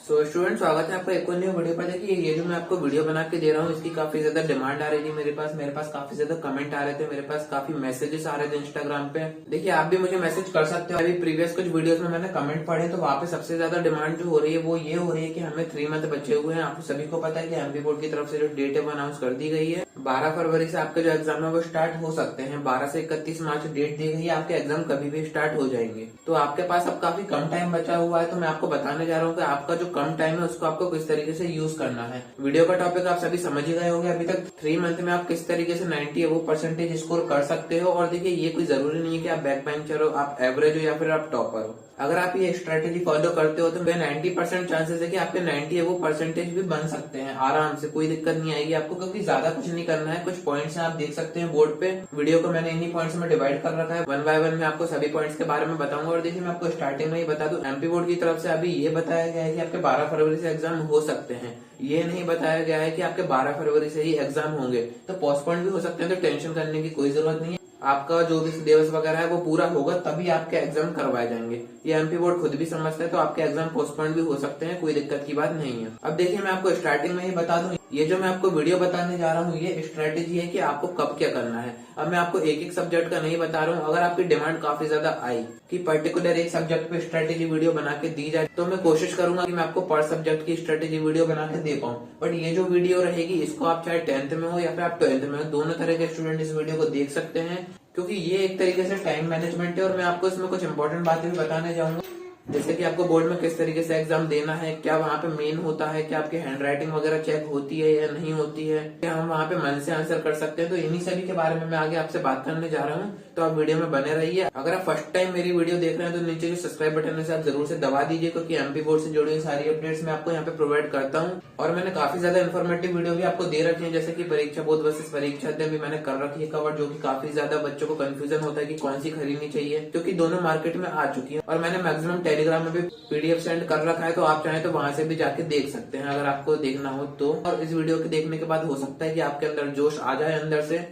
Student, स्वागत है आपका एक और न्यू वीडियो पर। देखिए, ये जो मैं आपको वीडियो बना के दे रहा हूँ, इसकी काफी ज्यादा डिमांड आ रही थी मेरे पास काफी ज्यादा कमेंट आ रहे थे, मेरे पास काफी मैसेजेस आ रहे थे इंस्टाग्राम पे। देखिए, आप भी मुझे मैसेज कर सकते हो। अभी प्रीवियस कुछ वीडियोस में मैंने कमेंट पढ़े, तो वहाँ पे सबसे ज्यादा डिमांड जो हो रही है वो ये हो रही है कि हमें 3 मंथ बचे हुए हैं। आपको सभी को पता है कि एमपी बोर्ड की तरफ से जो डेट है वो अनाउंस कर दी गई है। 12 फरवरी से आपके जो एग्जाम है वो स्टार्ट हो सकते हैं। 12 से 31 मार्च डेट दी गई है। आपके एग्जाम कभी भी स्टार्ट हो जाएंगे। तो आपके पास अब काफी कम टाइम बचा हुआ है। तो मैं आपको बताने जा रहा हूँ कि आपका जो कम टाइम है उसको आपको किस तरीके से यूज करना है। वीडियो का टॉपिक आप सभी समझ ही गए होंगे। अभी तक 3 मंथ में आप किस तरीके से 90 वो परसेंटेज स्कोर कर सकते हो। और देखिए, ये कोई जरूरी नहीं है कि आप बैक बेंचर हो, आप एवरेज हो या फिर आप टॉपर हो। अगर आप ये स्ट्रेटेजी फॉलो करते हो तो 90% चांसेस है कि आपके 90 वो परसेंटेज भी बन सकते हैं आराम से। कोई दिक्कत नहीं आएगी आपको, क्योंकि ज्यादा कुछ नहीं करना है। कुछ पॉइंट्स आप देख सकते हैं बोर्ड पे। वीडियो को मैंने इन्हीं पॉइंट्स में डिवाइड कर रखा है। 1 बाय 1 में आपको सभी पॉइंट्स के बारे में बताऊंगा। और देखिए, मैं आपको स्टार्टिंग में ही बता दूं, एमपी बोर्ड की तरफ से अभी ये बताया गया है कि आपके 12 फरवरी से एग्जाम हो सकते हैं। ये नहीं बताया गया है कि आपके 12 फरवरी से ही एग्जाम होंगे। तो पोस्टपोन भी हो सकते हैं, तो टेंशन करने की कोई जरूरत नहीं है। आपका जो भी सिलेबस वगैरह है वो पूरा होगा तभी आपके एग्जाम करवाए जाएंगे। ये एमपी बोर्ड खुद भी समझता है। तो आपके एग्जाम पोस्टपोन भी हो सकते हैं, कोई दिक्कत की बात नहीं है। अब देखिए, मैं आपको स्टार्टिंग में ही बता दूं, ये जो मैं आपको वीडियो बताने जा रहा हूँ ये स्ट्रेटेजी है कि आपको कब क्या करना है। अब मैं आपको एक एक सब्जेक्ट का नहीं बता रहा हूँ। अगर आपकी डिमांड काफी ज्यादा आई कि पर्टिकुलर एक सब्जेक्ट पे स्ट्रेटेजी वीडियो बना के दी जाए, तो मैं कोशिश करूंगा कि मैं आपको पर सब्जेक्ट की स्ट्रेटेजी वीडियो बना के दे पाऊँ। बट ये जो वीडियो रहेगी, इसको आप चाहे 10th में हो या फिर आप 12th में हो, दोनों तरह के स्टूडेंट इस वीडियो को देख सकते हैं। क्योंकि ये एक तरीके से टाइम मैनेजमेंट है। और मैं आपको इसमें कुछ इंपॉर्टेंट बातें भी बताने जाऊंगा, जैसे कि आपको बोर्ड में किस तरीके से एग्जाम देना है, क्या वहाँ पे मेन होता है, क्या आपकी हैंड राइटिंग वगैरह चेक होती है या नहीं होती है, क्या हम वहाँ पे मन से आंसर कर सकते हैं। तो इन्हीं सभी के बारे में मैं आगे आपसे बात करने जा रहा हूँ। तो आप वीडियो में बने रहिए। अगर आप फर्स्ट टाइम मेरी वीडियो देख रहे हैं तो नीचे जो सब्सक्राइब बटन है आप जरूर से दबा दीजिए, क्योंकि एमपी बोर्ड से जुड़ी हुई सारी अपडेट्स मैं आपको यहाँ पे प्रोवाइड करता हूँ। और मैंने काफी ज्यादा इन्फॉर्मेटिव वीडियो भी आपको दे रखी है, जैसे कि परीक्षा बोध वर्सेस परीक्षा अध्ययन भी मैंने कर रखी है कवर, जो की काफी ज्यादा बच्चों को कंफ्यूजन होता है कि कौन सी खरीदनी चाहिए, क्योंकि दोनों मार्केट में आ चुकी है। और मैंने मैक्सिमम टेलीग्राम में भी पीडीएफ सेंड कर रखा है, तो आप चाहें तो वहां से भी जाके देख सकते हैं अगर आपको देखना हो तो। और इस वीडियो के देखने के बाद हो सकता है कि आपके अंदर जोश आ जाए अंदर से,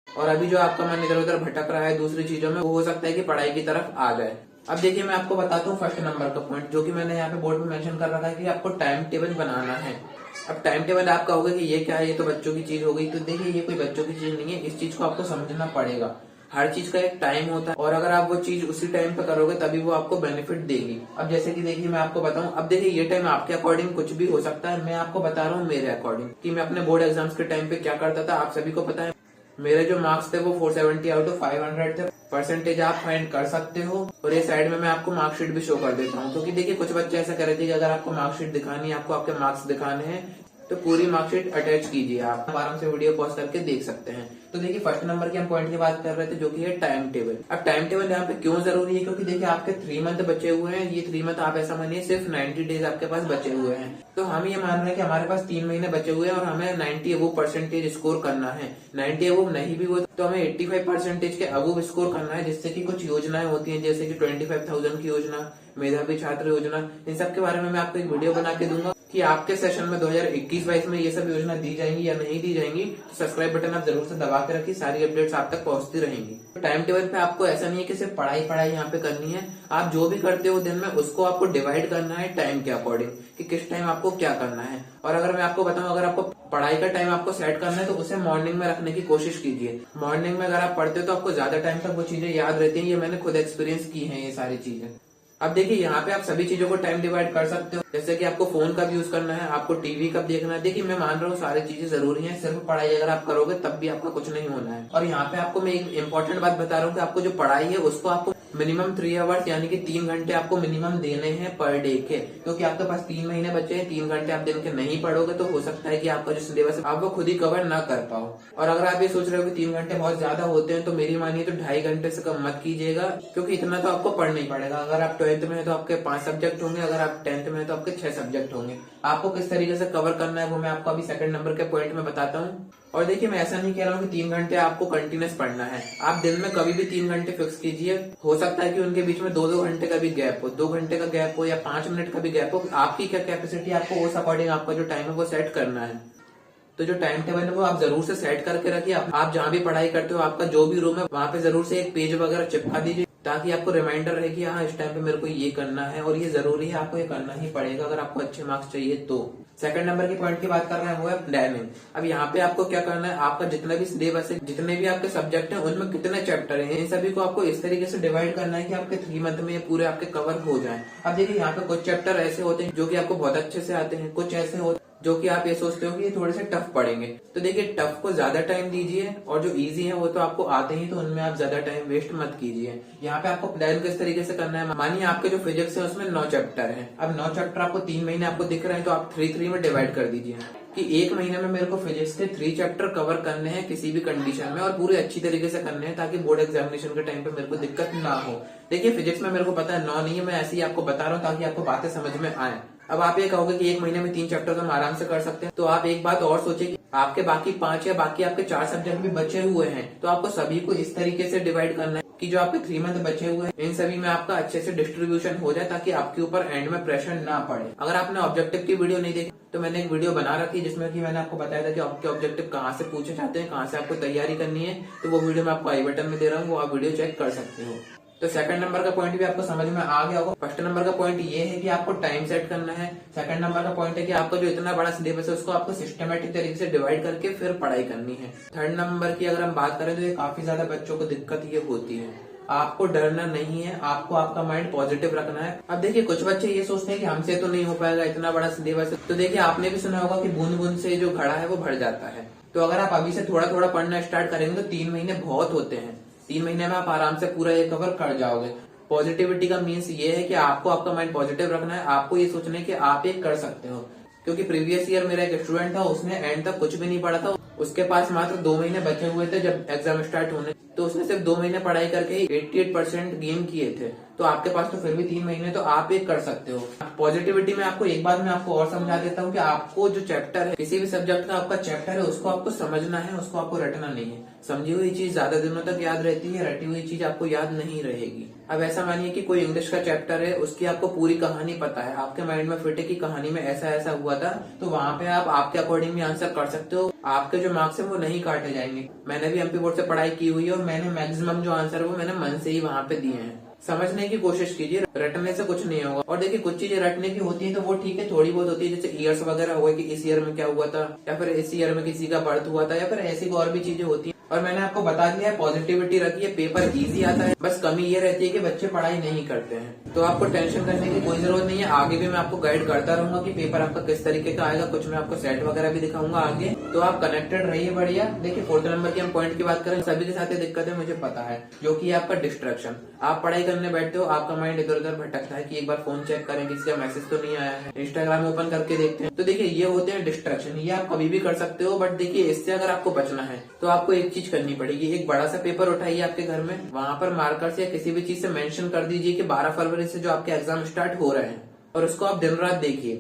और अभी जो आपका मन इधर उधर भटक रहा है दूसरी चीजों में, वो हो सकता है कि पढ़ाई की तरफ आ जाए। अब देखिए, मैं आपको बताता हूँ फर्स्ट नंबर का पॉइंट, जो कि मैंने यहाँ पे बोर्ड पे मेंशन कर रखा है कि आपको टाइम टेबल बनाना है। अब टाइम टेबल आप कहोगे कि ये क्या है, ये तो बच्चों की चीज हो गई। तो देखिए, ये कोई बच्चों की चीज नहीं है। इस चीज को आपको समझना पड़ेगा। हर चीज का एक टाइम होता है, और अगर आप वो चीज उसी टाइम पे करोगे तभी वो आपको बेनिफिट देगी। अब जैसे कि देखिए, मैं आपको बताऊं, अब देखिए ये टाइम आपके अकॉर्डिंग कुछ भी हो सकता है। मैं आपको बता रहा हूँ मेरे अकॉर्डिंग कि मैं अपने बोर्ड एग्जाम्स के टाइम पे क्या करता था। आप सभी को पता है मेरे जो मार्क्स थे वो 470 आउट ऑफ 500 थे। परसेंटेज आप फाइंड कर सकते हो। और ये साइड में मैं आपको मार्कशीट भी शो कर देता हूँ, क्योंकि देखिए कुछ बच्चे ऐसा कर रहे थे कि अगर आपको मार्कशीट दिखानी है, आपको आपके मार्क्स दिखाने हैं, तो पूरी मार्कशीट अटैच कीजिए। आप आराम से वीडियो पॉज करके देख सकते हैं। तो देखिए, फर्स्ट नंबर के हम पॉइंट की बात कर रहे थे, जो कि है टाइम टेबल। अब टाइम टेबल यहाँ पे क्यों जरूरी है, क्योंकि देखिए आपके 3 मंथ बचे हुए हैं। ये 3 मंथ आप ऐसा मानिए सिर्फ 90 डेज आपके पास बचे हुए हैं। तो हम ये मान रहे हैं कि हमारे पास 3 महीने बचे हुए हैं और हमें 90 अबव परसेंटेज स्कोर करना है। 90 अबव नहीं भी हो तो हमें 85 परसेंटेज के अबव स्कोर करना है, जिससे कि कुछ योजनाएं होती हैं, जैसे कि 25,000 की योजना, मेधावी छात्र योजना, इन सब के बारे में मैं आपको एक वीडियो बना के दूंगा कि आपके सेशन में 2021-22 में ये सब योजना दी जाएंगी या नहीं दी जाएंगी। तो सब्सक्राइब बटन आप जरूर से दबा के रखिए, सारी अपडेट्स आप तक पहुंचती रहेंगी। तो टाइम टेबल पे आपको ऐसा नहीं है कि सिर्फ पढ़ाई पढ़ाई यहाँ पे करनी है। आप जो भी करते हो दिन में, उसको आपको डिवाइड करना है टाइम के अकॉर्डिंग कि किस टाइम आपको क्या करना है। और अगर मैं आपको बताऊं, अगर आपको पढ़ाई का टाइम आपको सेट करना है तो उसे मॉर्निंग में रखने की कोशिश कीजिए। मॉर्निंग में अगर आप पढ़ते हो तो आपको ज्यादा टाइम तक वो चीजें याद रहती है। ये मैंने खुद एक्सपीरियंस की है ये सारी चीजें। अब देखिए, यहाँ पे आप सभी चीजों को टाइम डिवाइड कर सकते हो, जैसे कि आपको फोन कब यूज करना है, आपको टीवी कब देखना है। देखिए, मैं मान रहा हूँ सारी चीजें जरूरी हैं, सिर्फ पढ़ाई अगर आप करोगे तब भी आपका कुछ नहीं होना है। और यहाँ पे आपको मैं एक इम्पोर्टेंट बात बता रहा हूँ कि आपको जो पढ़ाई है उसको आपको मिनिमम 3 आवर्स यानी कि 3 घंटे आपको मिनिमम देने हैं पर डे के, क्योंकि आपके पास 3 महीने बचे हैं। 3 घंटे आप दिन के नहीं पढ़ोगे तो हो सकता है कि आपका जो सिलेबस है आप वो खुद ही कवर ना कर पाओ। और अगर आप ये सोच रहे हो कि 3 घंटे बहुत ज्यादा होते हैं, तो मेरी मानिए तो 2.5 घंटे से कम मत कीजिएगा, क्योंकि इतना तो आपको पढ़ नहीं पड़ेगा। अगर आप 12th में है तो आपके 5 सब्जेक्ट होंगे, अगर आप 10th में है तो आपके 6 सब्जेक्ट होंगे। आपको किस तरीके से कवर करना है वो मैं आपको अभी सेकंड नंबर के पॉइंट में बताता हूँ। और देखिए, मैं ऐसा नहीं कह रहा हूँ कि 3 घंटे आपको कंटिन्यूस पढ़ना है। आप दिन में कभी भी 3 घंटे फिक्स कीजिए। हो सकता है कि उनके बीच में 2-2 घंटे का भी गैप हो, 2 घंटे का गैप हो या 5 मिनट का भी गैप हो। आपकी क्या कैपेसिटी, आपको उस अकॉर्डिंग आपका जो टाइम है वो सेट करना है। तो जो टाइम टेबल है वो आप जरूर से सेट करके रखिए। आप जहाँ भी पढ़ाई करते हो, आपका जो भी रूम है वहाँ पे जरूर से एक पेज वगैरह चिपका दीजिए, ताकि आपको रिमाइंडर रहे कि हाँ इस टाइम पे मेरे को ये करना है और ये जरूरी है, आपको ये करना ही पड़ेगा अगर आपको अच्छे मार्क्स चाहिए तो। सेकंड नंबर की पॉइंट की बात कर रहे हैं वो है प्लानिंग। अब यहाँ पे आपको क्या करना है, आपका जितना भी सिलेबस है, जितने भी आपके सब्जेक्ट हैं, उनमें कितने चैप्टर हैं, इन सभी को आपको इस तरीके से डिवाइड करना है कि आपके 3 मंथ में ये पूरे आपके कवर हो जाएं। अब देखिए यहाँ पे कुछ चैप्टर ऐसे होते हैं जो कि आपको बहुत अच्छे से आते हैं, कुछ ऐसे होते जो कि आप ये सोचते हो कि ये थोड़े से टफ पड़ेंगे। तो देखिए टफ को ज्यादा टाइम दीजिए और जो इजी है वो तो आपको आते ही, तो उनमें आप ज्यादा टाइम वेस्ट मत कीजिए। यहाँ पे आपको प्लान किस तरीके से करना है, मानिए आपके जो फिजिक्स है उसमें 9 चैप्टर हैं। अब 9 चैप्टर आपको 3 महीने आपको दिख रहे हैं, तो आप 3 में डिवाइड कर दीजिए कि 1 महीने में मेरे को फिजिक्स के 3 चैप्टर कवर करने हैं किसी भी कंडीशन में, और पूरे अच्छी तरीके से करने हैं ताकि बोर्ड एग्जामिनेशन के टाइम पे मेरे को दिक्कत ना हो। देखिए फिजिक्स में मेरे को पता है 9 नहीं है, मैं ऐसे ही आपको बता रहा हूँ ताकि आपको बातें समझ में आए। अब आप ये कहोगे कि 1 महीने में 3 चैप्टर तो हम आराम से कर सकते हैं, तो आप एक बात और सोचिए कि आपके बाकी 5 या बाकी आपके 4 सब्जेक्ट भी बचे हुए हैं, तो आपको सभी को इस तरीके से डिवाइड करना है कि जो आपके 3 मंथ बचे हुए हैं इन सभी में आपका अच्छे से डिस्ट्रीब्यूशन हो जाए ताकि आपके ऊपर एंड में प्रेशर ना पड़े। अगर आपने ऑब्जेक्टिव की वीडियो नहीं देखी तो मैंने एक वीडियो बना रखी है जिसमें कि मैंने आपको बताया था कि आपके ऑब्जेक्टिव कहाँ से पूछे जाते हैं, कहाँ से आपको तैयारी करनी है, तो वो वीडियो मैं आपको आई बटन में दे रहा हूँ, वो आप वीडियो चेक कर सकते हो। तो सेकंड नंबर का पॉइंट भी आपको समझ में आ गया होगा। फर्स्ट नंबर का पॉइंट ये है कि आपको टाइम सेट करना है। सेकंड नंबर का पॉइंट है कि आपका जो इतना बड़ा सिलेबस है उसको आपको सिस्टमेटिक तरीके से डिवाइड करके फिर पढ़ाई करनी है। थर्ड नंबर की अगर हम बात करें तो ये काफी ज्यादा बच्चों को दिक्कत ये होती है। आपको डरना नहीं है, आपको आपका माइंड पॉजिटिव रखना है। अब देखिए कुछ बच्चे ये सोचते हैं कि हमसे तो नहीं हो पाएगा, इतना बड़ा सिलेबस है। तो देखिए आपने भी सुना होगा कि बूंद बूंद से जो घड़ा है वो भर जाता है। तो अगर आप अभी से थोड़ा थोड़ा पढ़ना स्टार्ट करेंगे तो 3 महीने बहुत होते हैं। 3 महीने में आप आराम से पूरा ये कवर कर जाओगे। पॉजिटिविटी का मीन्स ये है कि आपको आपका माइंड पॉजिटिव रखना है, आपको ये सोचना है कि आप ये कर सकते हो। क्योंकि प्रीवियस ईयर मेरा एक स्टूडेंट था, उसने एंड तक कुछ भी नहीं पढ़ा था, उसके पास मात्र 2 महीने बचे हुए थे जब एग्जाम स्टार्ट होने, तो उसने सिर्फ 2 महीने पढ़ाई करके ही 88% गेन किए थे। तो आपके पास तो फिर भी 3 महीने, तो आप ये कर सकते हो। पॉजिटिविटी में आपको एक बात मैं आपको और समझा देता हूँ कि आपको जो चैप्टर है, किसी भी सब्जेक्ट का आपका चैप्टर है, उसको आपको समझना है, उसको आपको रटना नहीं है। समझी हुई चीज ज्यादा दिनों तक याद रहती है, रटी हुई चीज आपको याद नहीं रहेगी। अब ऐसा मानिए कि कोई इंग्लिश का चैप्टर है, उसकी आपको पूरी कहानी पता है, आपके माइंड में फिट है कि कहानी में ऐसा ऐसा हुआ था, तो वहां पे आप आपके अकॉर्डिंग भी आंसर कर सकते हो। आपके जो मार्क्स है वो नहीं काटे जाएंगे। मैंने भी एमपी बोर्ड से पढ़ाई की हुई है और मैंने मैक्सिमम जो आंसर है वो मैंने मन से ही वहां पे दिए हैं। समझने की कोशिश कीजिए, रटने से कुछ नहीं होगा। और देखिए कुछ चीजें रटने की होती है तो वो ठीक है, थोड़ी बहुत होती है, जैसे ईयर्स वगैरह हुए कि इस ईयर में क्या हुआ था, या फिर इस ईयर में किसी का बर्थ हुआ था, या फिर ऐसी और भी चीजें होती है। और मैंने आपको बता दिया है, पॉजिटिविटी रखिए, पेपर इजी आता है। बस कमी ये रहती है कि बच्चे पढ़ाई नहीं करते हैं, तो आपको टेंशन करने की कोई जरूरत नहीं है। आगे भी मैं आपको गाइड करता रहूंगा कि पेपर आपका किस तरीके का आएगा, कुछ मैं आपको सेट वगैरह भी दिखाऊंगा आगे, तो आप कनेक्टेड रहिए बढ़िया। देखिए फोर्थ नंबर की हम पॉइंट की बात करें, सभी के साथ ये दिक्कत है मुझे पता है, जो कि आपका डिस्ट्रैक्शन। आप पढ़ाई करने बैठते हो, आपका माइंड इधर उधर भटकता है कि एक बार फोन चेक करें, किसी का मैसेज तो नहीं आया है, इंस्टाग्राम ओपन करके देखते हैं। तो देखिए ये होते हैं डिस्ट्रैक्शन, ये आप कभी भी कर सकते हो, बट देखिए इससे अगर आपको बचना है तो आपको एक चीज करनी पड़ेगी। एक बड़ा सा पेपर उठाइए आपके घर में, वहां पर मार्कर से या किसी भी चीज से मेंशन कर दीजिए कि 12 फरवरी से जो आपके एग्जाम स्टार्ट हो रहे हैं, और उसको आप दिन रात देखिए।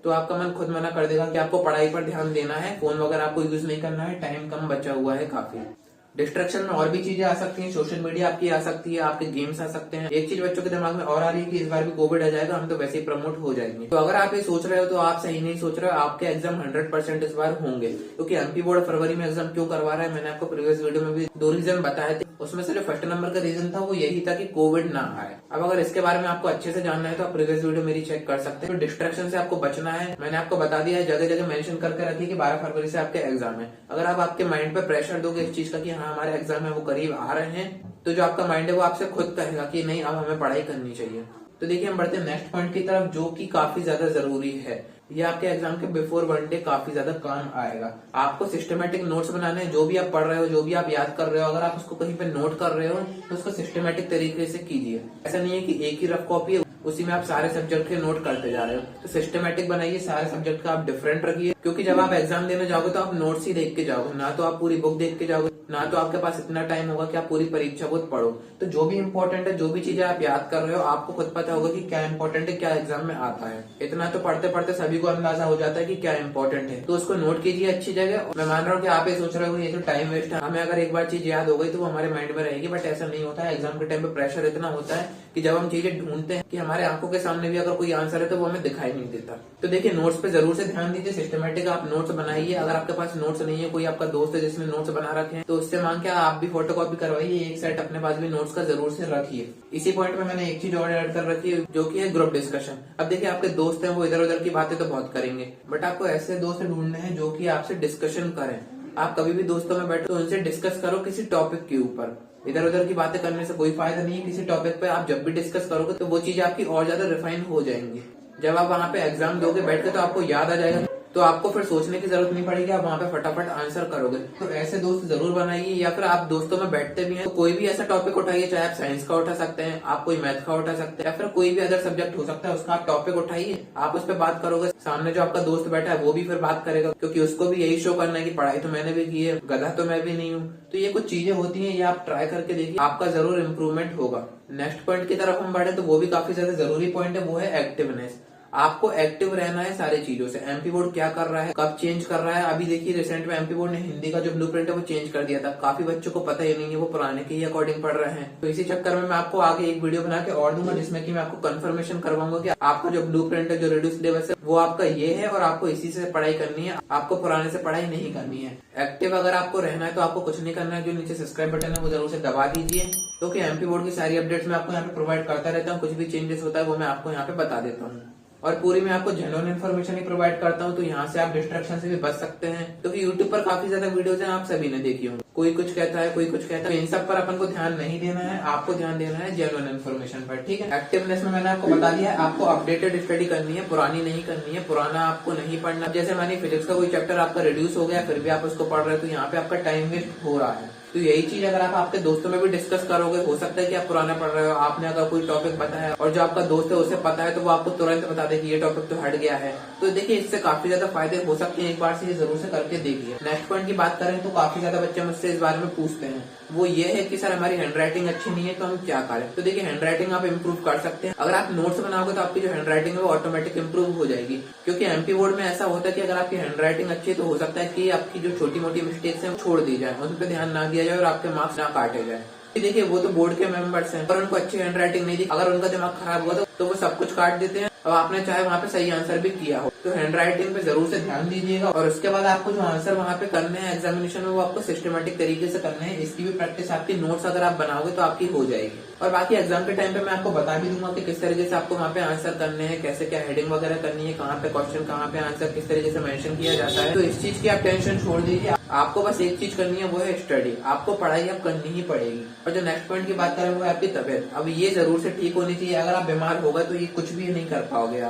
तो आपका मन खुद मना कर देगा कि आपको पढ़ाई पर ध्यान देना है, फोन वगैरह आपको यूज नहीं करना है, टाइम कम बचा हुआ है काफी। डिस्ट्रैक्शन में और भी चीजें आ सकती हैं, सोशल मीडिया आपकी आ सकती है, आपके गेम्स आ सकते हैं। एक चीज बच्चों के दिमाग में और आ रही है कि इस बार भी कोविड आ जाएगा, हम तो वैसे ही प्रमोट हो जाएंगे। तो अगर आप ये सोच रहे हो तो आप सही नहीं सोच रहे हो, आपके एग्जाम 100% इस बार होंगे। क्योंकि एमपी बोर्ड फरवरी में एग्जाम क्यों करवा रहा है, मैंने आपको प्रीवियस वीडियो में भी 2 रीजन बताए थे। उसमें से जो फर्स्ट नंबर का रीजन था वो यही था कि कोविड ना आए। अब अगर इसके बारे में आपको अच्छे से जानना है तो आप प्रीवियस वीडियो मेरी चेक कर सकते हैं। तो डिस्ट्रैक्शन से आपको बचना है, मैंने आपको बता दिया है, जगह जगह मेंशन करके रखिए कि 12 फरवरी से आपके एग्जाम है। अगर आप आपके माइंड पे प्रेशर दोगे इस चीज का कि हाँ हमारे एग्जाम है, वो करीब आ रहे हैं, तो जो आपका माइंड है वो आपसे खुद कहेगा कि नहीं अब हमें पढ़ाई करनी चाहिए। तो देखिए हम बढ़ते हैं नेक्स्ट पॉइंट की तरफ, जो कि काफी ज्यादा जरूरी है। ये आपके एग्जाम के बिफोर 1 डे काफी ज्यादा काम आएगा। आपको सिस्टमेटिक नोट्स बनाने हैं, जो भी आप पढ़ रहे हो, जो भी आप याद कर रहे हो, अगर आप उसको कहीं पे नोट कर रहे हो तो उसको सिस्टमेटिक तरीके से कीजिए। ऐसा नहीं है कि एक ही रफ कॉपी है उसी में आप सारे सब्जेक्ट के नोट करते जा रहे हो। तो सिस्टमेटिक बनाइए, सारे सब्जेक्ट का आप डिफरेंट रखिए, क्योंकि जब आप एग्जाम देने जाओगे तो आप नोट्स ही देख के जाओगे, ना तो आप पूरी बुक देख के जाओगे, ना तो आपके पास इतना टाइम होगा कि आप पूरी परीक्षा खुद पढ़ो। तो जो भी इंपॉर्टेंट है, जो भी चीजें आप याद कर रहे हो, आपको खुद पता होगा कि क्या इंपॉर्टेंट है, क्या एग्जाम में आता है। इतना तो पढ़ते पढ़ते सभी को अंदाजा हो जाता है कि क्या इंपॉर्टेंट है, तो उसको नोट कीजिए अच्छी जगह। मैं मान रहा हूँ कि आप ये सोच रहे हो ये तो टाइम वेस्ट है, हमें अगर एक बार चीज याद हो गई तो वो हमारे माइंड में रहेगी, बट ऐसा नहीं होता है। एग्जाम के टाइम पे प्रेशर इतना होता है कि जब हम चीजें ढूंढते हैं कि हमारे आंखों के सामने भी अगर कोई आंसर है तो वो हमें दिखाई नहीं देता। तो देखिए नोट्स पे जरूर से ध्यान दीजिए, सिस्टमेटिक आप नोट्स बनाइए। अगर आपके पास नोट्स नहीं है, कोई आपका दोस्त है जिसने नोट्स बना रखे हैं, तो दोस्त से मांग के आप भी फोटोकॉपी करवाइए, एक सेट अपने पास भी नोट्स का जरूर से रखिए। इसी पॉइंट में मैंने एक चीज और ऐड कर रखी है जो कि है ग्रुप डिस्कशन। अब देखिए आपके दोस्त हैं वो इधर उधर की बातें तो बहुत करेंगे, बट आपको ऐसे दोस्त ढूंढने हैं जो कि आपसे डिस्कशन करें। आप कभी भी दोस्तों में बैठो तो उनसे डिस्कस करो किसी टॉपिक के ऊपर। इधर उधर की बातें करने से कोई फायदा नहीं है। किसी टॉपिक पे आप जब भी डिस्कस करोगे तो वो चीज आपकी और ज्यादा रिफाइन हो जाएंगी। जब आप वहां पे एग्जाम दोगे बैठ के तो आपको याद आ जाएगा, तो आपको फिर सोचने की जरूरत नहीं पड़ेगी, आप वहां पे फटाफट आंसर करोगे। तो ऐसे दोस्त जरूर बनाइए। या फिर आप दोस्तों में बैठते भी हैं तो कोई भी ऐसा टॉपिक उठाइए, चाहे आप साइंस का उठा सकते हैं, आप कोई मैथ का उठा सकते हैं, या फिर कोई भी अदर सब्जेक्ट हो सकता है, उसका आप टॉपिक उठाइए, आप उस पर बात करोगे। सामने जो आपका दोस्त बैठा है वो भी फिर बात करेगा, क्योंकि उसको भी यही शो करना है कि पढ़ाई तो मैंने भी की है, गधा तो मैं भी नहीं हूँ। तो ये कुछ चीजें होती है, ये आप ट्राई करके देखिए, आपका जरूर इम्प्रूवमेंट होगा। नेक्स्ट पॉइंट की तरफ हम बढ़े तो वो भी काफी ज्यादा जरूरी पॉइंट है, वो है एक्टिवनेस। आपको एक्टिव रहना है सारी चीजों से। एमपी बोर्ड क्या कर रहा है, कब चेंज कर रहा है। अभी देखिए रिसेंट में एमपी बोर्ड ने हिंदी का जो ब्लूप्रिंट है वो चेंज कर दिया था। काफी बच्चों को पता ही नहीं है, वो पुराने के ही अकॉर्डिंग पढ़ रहे हैं। तो इसी चक्कर में मैं आपको आगे एक वीडियो बना के और दूंगा, जिसमें कि मैं आपको कंफर्मेशन करवाऊंगा कि आपका जो ब्लूप्रिंट है, जो रिड्यूस सिलेबस है, वो आपका ये है और आपको इसी से पढ़ाई करनी है, आपको पुराने से पढ़ाई नहीं करनी है। एक्टिव अगर आपको रहना है तो आपको कुछ नहीं करना है, जो नीचे सब्सक्राइब बटन है वो जरूर से दबा दीजिए, क्योंकि एमपी बोर्ड की सारी अपडेट्स मैं आपको यहाँ पे प्रोवाइड करता रहता हूँ। कुछ भी चेंजेस होता है वो मैं आपको यहाँ पे बता देता हूँ, और पूरी मैं आपको जेन्युइन इन्फॉर्मेशन ही प्रोवाइड करता हूँ। तो यहाँ से आप डिस्ट्रैक्शन से भी बच सकते हैं, क्योंकि यूट्यूब पर काफी ज्यादा वीडियोज हैं, आप सभी ने देखी होंगी। कोई कुछ कहता है, कोई कुछ कहता है, इन सब पर अपन को ध्यान नहीं देना है, आपको ध्यान देना है जेन्युइन इन्फॉर्मेशन पर, ठीक है। एक्टिवनेस में मैंने आपको बता दिया है, आपको अपडेटेड स्टडी करनी है, पुरानी नहीं करनी है, पुराना आपको नहीं पढ़ना। जैसे मानिए फिजिक्स का कोई चैप्टर आपका रिड्यूस हो गया, फिर भी आप उसको पढ़ रहे हो, तो यहाँ पे आपका टाइम वेस्ट हो रहा है। तो यही चीज अगर आप आपके दोस्तों में भी डिस्कस करोगे, हो सकता है कि आप पुराना पढ़ रहे हो, आपने अगर कोई टॉपिक बताया और जो आपका दोस्त है उसे पता है, तो वो आपको तुरंत बता दे कि ये टॉपिक तो हट गया है। तो देखिए इससे काफी ज्यादा फायदे हो सकते हैं, एक बार से ये जरूर से करके देखिए। नेक्स्ट पॉइंट की बात करें तो काफी ज्यादा बच्चे मुझसे इस बारे में पूछते हैं, वो ये है कि सर हमारी हैंडराइटिंग अच्छी नहीं है तो हम क्या करें। तो देखिए हैंडराइटिंग आप इम्प्रूव कर सकते हैं। अगर आप नोट्स बनाओगे तो आपकी जो हैंडराइटिंग है वो ऑटोमेटिक इम्प्रूव हो जाएगी, क्योंकि एमपी बोर्ड में ऐसा होता है कि अगर आपकी हैंडराइटिंग अच्छी है तो हो सकता है कि आपकी जो छोटी मोटी मिस्टेक्स हैं वो छोड़ दी जाए, उन पर ध्यान ना दिया जाए और आपके मार्क्स ना काटे जाए। देखिए वो तो बोर्ड के मेंबर्स हैं, अगर उनको अच्छी हैंडराइटिंग नहीं दी, अगर उनका दिमाग खराब हुआ तो वो सब कुछ काट देते हैं, और आपने चाहे वहाँ पे सही आंसर भी किया हो। तो हैंडराइटिंग पे जरूर से ध्यान दीजिएगा, और उसके बाद आपको जो आंसर वहाँ पे करने हैं एग्जामिनेशन में वो आपको सिस्टमेटिक तरीके से करने हैं। इसकी भी प्रैक्टिस आपकी नोट्स अगर आप बनाओगे तो आपकी हो जाएगी। और बाकी एग्जाम के टाइम पे मैं आपको बता भी दूंगा कि किस तरीके से आपको वहाँ पे आंसर करने हैं, कैसे क्या हेडिंग वगैरह करनी है, कहाँ पे क्वेश्चन, कहाँ पे आंसर, किस तरीके से मेंशन किया जाता है। तो इस चीज की आप टेंशन छोड़ दीजिए, आपको बस एक चीज करनी है, वो है स्टडी। आपको पढ़ाई अब करनी ही पड़ेगी। और जो नेक्स्ट पॉइंट की बात करें वो है आपकी तबियत। अब ये जरूर से ठीक होनी चाहिए। अगर आप बीमार होगा तो ये कुछ भी नहीं कर पाओगे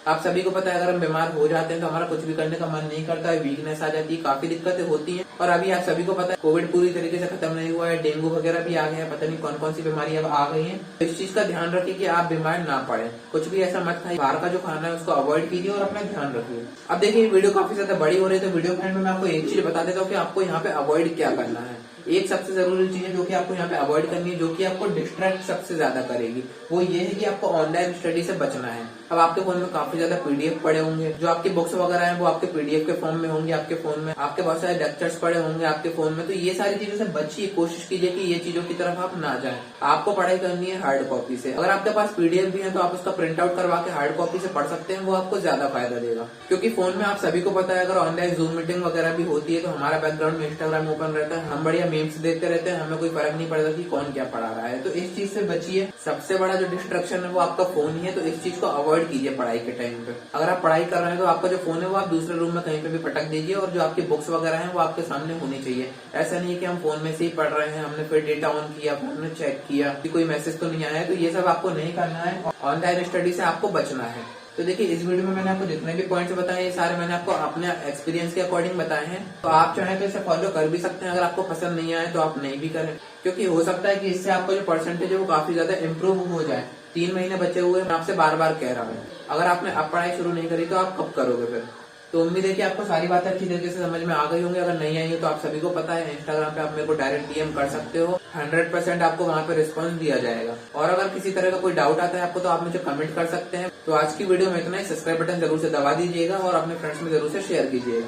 आप सभी को पता है, अगर हम बीमार हो जाते हैं तो हमारा कुछ भी करने का मन नहीं करता है, वीकनेस आ जाती है, काफी दिक्कतें होती हैं। और अभी आप सभी को पता है कोविड पूरी तरीके से खत्म नहीं हुआ है, डेंगू वगैरह भी आ गया है, पता नहीं कौन कौन सी बीमारी अब आ गई है। तो इस चीज का ध्यान रखिए कि आप बीमार ना पड़े। कुछ भी ऐसा मत खाइए, बाहर का जो खाना है उसको अवॉइड कीजिए और अपना ध्यान रखिए। अब देखिए वीडियो काफी ज्यादा बड़ी हो रही है, तो वीडियो के एंड में मैं आपको एक चीज बता देता हूँ कि आपको यहाँ पे अवॉइड क्या करना है। एक सबसे जरूरी चीज है जो कि आपको यहाँ पे अवॉइड करनी है, जो कि आपको डिस्ट्रैक्ट सबसे ज्यादा करेगी, वो ये है कि आपको ऑनलाइन स्टडी से बचना है। अब आपके फोन में काफी ज्यादा पीडीएफ पड़े होंगे, जो आपकी बुक्स वगैरह हैं वो आपके पीडीएफ के फॉर्म में होंगे आपके फोन में, आपके बहुत सारे लेक्चर्स पड़े होंगे आपके फोन में। तो ये सारी चीजों से बचिए, कोशिश कीजिए कि ये चीजों की तरफ आप ना जाएं। आपको पढ़ाई करनी है हार्ड कॉपी से। अगर आपके पास पीडीएफ भी है तो आप उसका प्रिंट आउट करवा के हार्ड कॉपी से पढ़ सकते हैं, वो आपको ज्यादा फायदा देगा। क्योंकि फोन में आप सभी को पता है, अगर ऑनलाइन जूम मीटिंग वगैरह भी होती है तो हमारा बैकग्राउंड में इंस्टाग्राम ओपन रहता है, हम बढ़िया मीम्स देखते रहते हैं, हमें कोई फर्क नहीं पड़ता कि कौन क्या पढ़ा रहा है। तो इस चीज से बचिए। सबसे बड़ा जो डिस्ट्रैक्शन है वो आपका फोन ही है, तो इस चीज को अवॉइड कीजिए पढ़ाई के टाइम पे। अगर आप पढ़ाई कर रहे हैं तो आपका जो फोन है वो आप दूसरे रूम में कहीं पे भी पटक दीजिए, और जो आपकी बुक्स वगैरह हैं वो आपके सामने होनी चाहिए। ऐसा नहीं है कि हम फोन में से ही पढ़ रहे हैं, हमने फिर डेटा ऑन किया, फिर हमने चेक किया कि कोई मैसेज तो नहीं आया है। तो ये सब आपको नहीं करना है, ऑनलाइन स्टडी से आपको बचना है। तो देखिए इस वीडियो में मैंने आपको जितने भी पॉइंट्स बताए, ये सारे मैंने आपको अपने एक्सपीरियंस के अकॉर्डिंग बताए हैं। तो आप चाहें तो इसे फॉलो कर भी सकते हैं, अगर आपको पसंद नहीं आए तो आप नहीं भी करें, क्योंकि हो सकता है कि इससे आपका जो परसेंटेज है वो काफी ज्यादा इम्प्रूव हो जाए। 3 महीने बचे हुए मैं आपसे बार बार कह रहा हूँ, अगर आपने अब पढ़ाई शुरू नहीं करी तो आप कब करोगे फिर। तो उम्मीद है कि आपको सारी बातें अच्छी तरीके से समझ में आ गई होंगी। अगर नहीं आई हो तो आप सभी को पता है, इंस्टाग्राम पे आप मेरे को डायरेक्ट डीएम कर सकते हो, 100% आपको वहाँ पे रिस्पॉन्स दिया जाएगा। और अगर किसी तरह का कोई डाउट आता है आपको तो आप मुझे कमेंट कर सकते हैं। तो आज की वीडियो में इतना ही। सब्सक्राइब बटन जरूर से दबा दीजिएगा और अपने फ्रेंड्स में जरूर से शेयर कीजिएगा।